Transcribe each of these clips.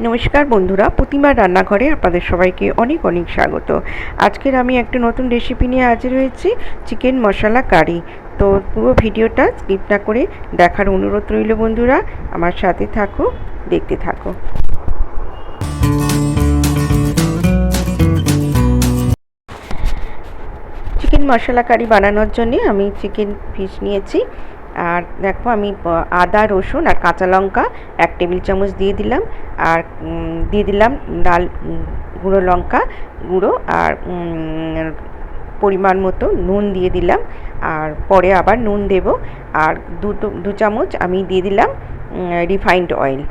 নমস্কার বন্ধুরা, প্রতিমার রান্নাঘরে আপনাদের সবাইকে অনেক অনেক স্বাগত। আজকের আমি একটা নতুন রেসিপি নিয়ে হাজির হয়েছি, চিকেন মশলা কারি। তো পুরো ভিডিওটা স্কিপ না করে দেখার অনুরোধ রইল বন্ধুরা। আমার সাথে থাকো, দেখতে থাকো। চিকেন মশলা কারি বানানোর জন্যে আমি চিকেন পিস নিয়েছি। আর দেখো আমি আদা, রসুন আর কাঁচা লঙ্কা 1 টেবিল চামচ দিয়ে দিলাম। আর দিয়ে দিলাম লাল গুঁড়ো লঙ্কা গুঁড়ো, আর পরিমাণ মতো নুন দিয়ে দিলাম। আর পরে আবার নুন দেব। আর দু চামচ আমি দিয়ে দিলাম রিফাইন্ড অয়েল।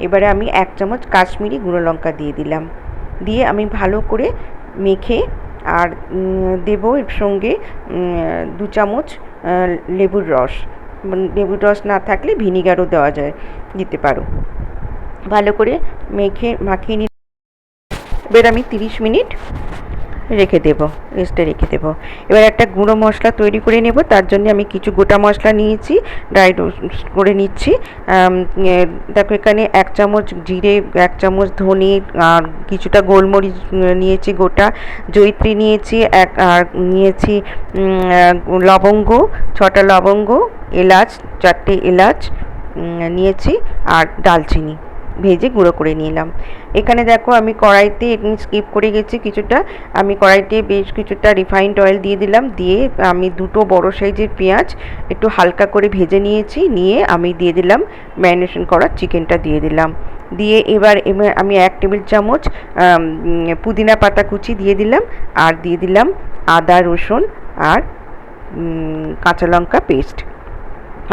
এবারে আমি 1 চামচ কাশ্মীরি গুঁড়ো লঙ্কা দিয়ে দিলাম। দিয়ে আমি ভালো করে মেখে, আর দেবো এর সঙ্গে 2 চামচ লেবুর রস। লেবুর রস না থাকলে ভিনিগারও দেওয়া যায়, দিতে পারো। ভালো করে মাখিয়ে নিয়ে এবার আমি 30 মিনিট রেস্টে রেখে দেবো। এবার একটা গুঁড়ো মশলা তৈরি করে নেব। তার জন্য আমি কিছু গোটা মশলা নিয়েছি, ড্রাই রোস্ট করে নিচ্ছি। দেখো এখানে 1 চামচ জিরে, 1 চামচ ধনে, আর কিছুটা গোলমরিচ নিয়েছি গোটা, জয়িত্রী নিয়েছি আর নিয়েছি লবঙ্গ, 6টা লবঙ্গ, এলাচ 4টে এলাচ নিয়েছি, আর দালচিনি ভেজে গুঁড়ো করে নিলাম। এখানে দেখো আমি কড়াইতে স্কিপ করে গেছি কিছুটা, আমি কড়াইতে বেশ কিছুটা রিফাইন্ড অয়েল দিয়ে দিলাম। দিয়ে আমি 2টো বড় সাইজের পেঁয়াজ একটু হালকা করে ভেজে নিয়েছি। নিয়ে আমি দিয়ে দিলাম ম্যারিনেশন করা চিকেনটা দিয়ে দিলাম। দিয়ে এবার আমি 1 টেবিল চামচ পুদিনা পাতা কুচি দিয়ে দিলাম। আর দিয়ে দিলাম আদা, রসুন আর কাঁচা লঙ্কা পেস্ট।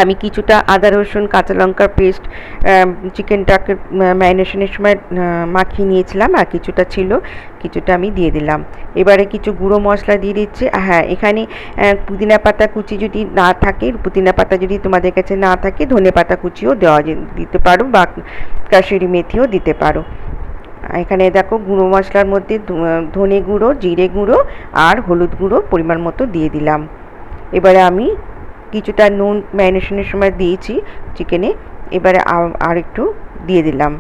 আমি কিছুটা আদা, রসুন, কাঁচা লঙ্কার পেস্ট চিকেনটাকে ম্যারিনেশনের সময় মাখিয়ে নিয়েছিলাম, আর কিছুটা আমি দিয়ে দিলাম। এবারে কিছু গুঁড়ো মশলা দিয়ে দিচ্ছি। হ্যাঁ, এখানে পুদিনা পাতা কুচি যদি না থাকে, পুদিনা পাতা যদি তোমাদের কাছে না থাকে, ধনে পাতা কুচিও দিতে পারো, বা কাসুরি মেথিও দিতে পারো। এখানে দেখো গুঁড়ো মশলার মধ্যে ধনে গুঁড়ো, জিরে গুঁড়ো আর হলুদ গুঁড়ো পরিমাণ মতো দিয়ে দিলাম। এবারে আমি কিছুটা নুন ম্যারিনেশনের সময় দিয়েছি চিকেনে, এবারে আর একটু দিয়ে দিলাম।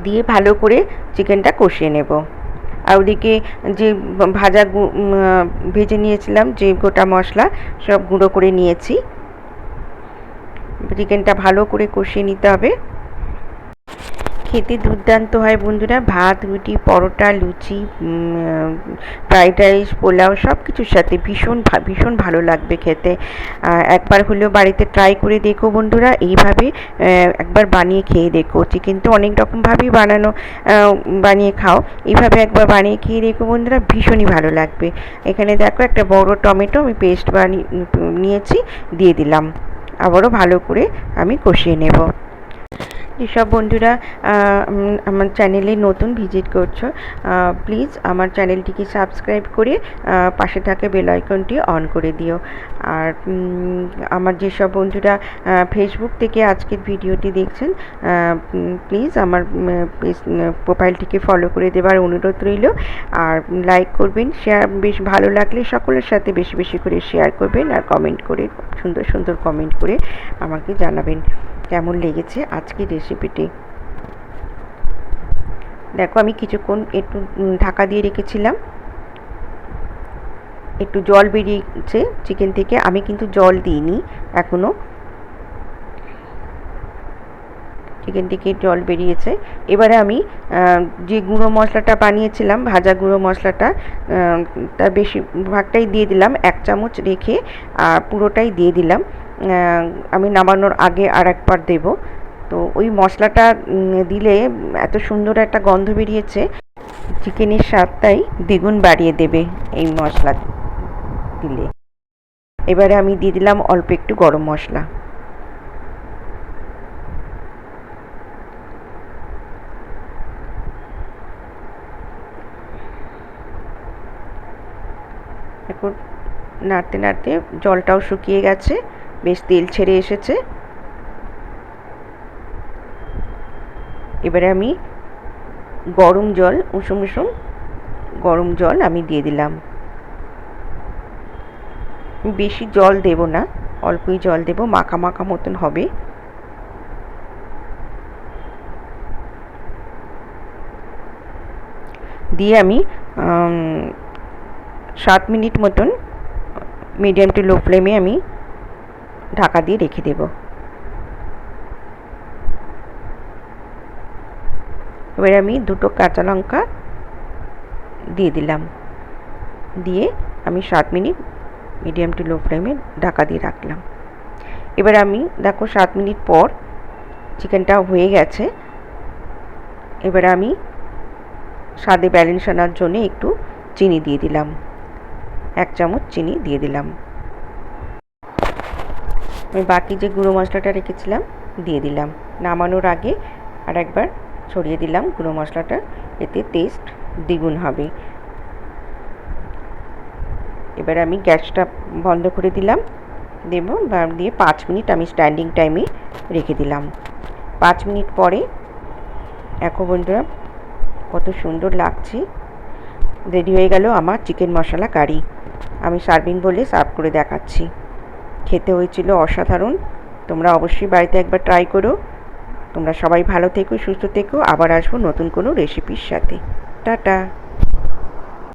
দিয়ে ভালো করে চিকেনটা কষিয়ে নেব। আর ওদিকে যে ভেজে নিয়েছিলাম যে গোটা মশলা, সব গুঁড়ো করে নিয়েছি। চিকেনটা ভালো করে কষিয়ে নিতে হবে। খেতে দুর্দান্ত হয় বন্ধুরা, ভাত, রুটি, পরোটা, লুচি, ফ্রাইড রাইস, পোলাও সব কিছুর সাথে ভীষণ ভালো লাগবে খেতে। একবার হলেও বাড়িতে ট্রাই করে দেখো বন্ধুরা, এইভাবে একবার বানিয়ে খেয়ে দেখো। চিকেন তো অনেক রকমভাবেই বানিয়ে খাও, এইভাবে একবার বানিয়ে খেয়ে দেখো বন্ধুরা, ভীষণই ভালো লাগবে। এখানে দেখো একটা বড় টমেটো আমি পেস্ট নিয়েছি, দিয়ে দিলাম। আবারও ভালো করে আমি কষিয়ে নেব। যেসব বন্ধুরা আমার চ্যানেলে নতুন ভিজিট করছো, প্লিজ আমার চ্যানেলটিকে সাবস্ক্রাইব করে পাশে থাকা বেল আইকনটি অন করে দিও। আর আমার যেসব বন্ধুরা ফেসবুক থেকে আজকের ভিডিওটি দেখছেন, প্লিজ আমার প্রোফাইলটিকে ফলো করে দেওয়ার অনুরোধ রইল। আর লাইক করবেন, শেয়ার, বেশ ভালো লাগলে সকলের সাথে বেশি বেশি করে শেয়ার করবেন। আর কমেন্ট করে, সুন্দর সুন্দর কমেন্ট করে আমাকে জানাবেন কেমন লেগেছে আজকের রেসিপিটি। দেখো আমি কিছুক্ষণ একটু ঢাকা দিয়ে রেখেছিলাম, একটু জল বেরিয়েছে চিকেন থেকে, আমি কিন্তু জল দিইনি এখনও, চিকেন থেকে জল বেরিয়েছে। এবারে আমি যে গুঁড়ো মশলাটা বানিয়েছিলাম, ভাজা গুঁড়ো মশলাটা, তার বেশিরভাগটাই দিয়ে দিলাম, 1 চামচ রেখে পুরোটাই দিয়ে দিলাম। আমি নামানোর আগে আর একবার দেব। তো ওই মশলাটা দিলে এত সুন্দর একটা গন্ধ বেরিয়েছে, চিকেনের স্বাদটাই দ্বিগুণ বাড়িয়ে দেবে এই মশলা দিলে। এবারে আমি দিয়ে দিলাম অল্প একটু গরম মশলা। এখন নাড়তে নাড়তে জলটাও শুকিয়ে গেছে, বেশ তেল ছেড়ে এসেছে। এবারে আমি গরম জল, উষুম গরম জল আমি দিয়ে দিলাম। বেশি জল দেব না, অল্পই জল দেব, মাখা মাখা মতন হবে। দিয়ে আমি 7 মিনিট মতন মিডিয়াম টু লো ফ্লেমে আমি ঢাকা দিয়ে রেখে দেব। এবার আমি 2টো কাঁচা লঙ্কা দিয়ে দিলাম, দিয়ে আমি 7 মিনিট মিডিয়াম টু লো ফ্লেমে ঢাকা দিয়ে রাখলাম। এবার আমি দেখো 7 মিনিট পর চিকেনটা হয়ে গেছে। এবার আমি স্বাদে ব্যালেন্স আনার জন্য একটু চিনি দিয়ে দিলাম, 1 চামচ চিনি দিয়ে দিলাম। আমি বাকি যে গুঁড়ো মশলাটা রেখেছিলাম দিয়ে দিলাম। নামানোর আগে আর একবার ছড়িয়ে দিলাম গুঁড়ো মশলাটা, এতে টেস্ট দ্বিগুণ হবে। এবার আমি গ্যাসটা বন্ধ করে দিলাম, দিয়ে 5 মিনিট আমি স্ট্যান্ডিং টাইমে রেখে দিলাম। 5 মিনিট পরে দেখো বন্ধুরা কত সুন্দর লাগছে, রেডি হয়ে গেল আমার চিকেন মশলা কারি। আমি সার্ভিং বলে সার্ভ করে দেখাচ্ছি। খেতে হয়েছিল অসাধারণ। তোমরা অবশ্যই বাড়িতে একবার ট্রাই করো। তোমরা সবাই ভালো থেকো, সুস্থ থেকো। আবার আসবো নতুন কোনো রেসিপির সাথে। টাটা।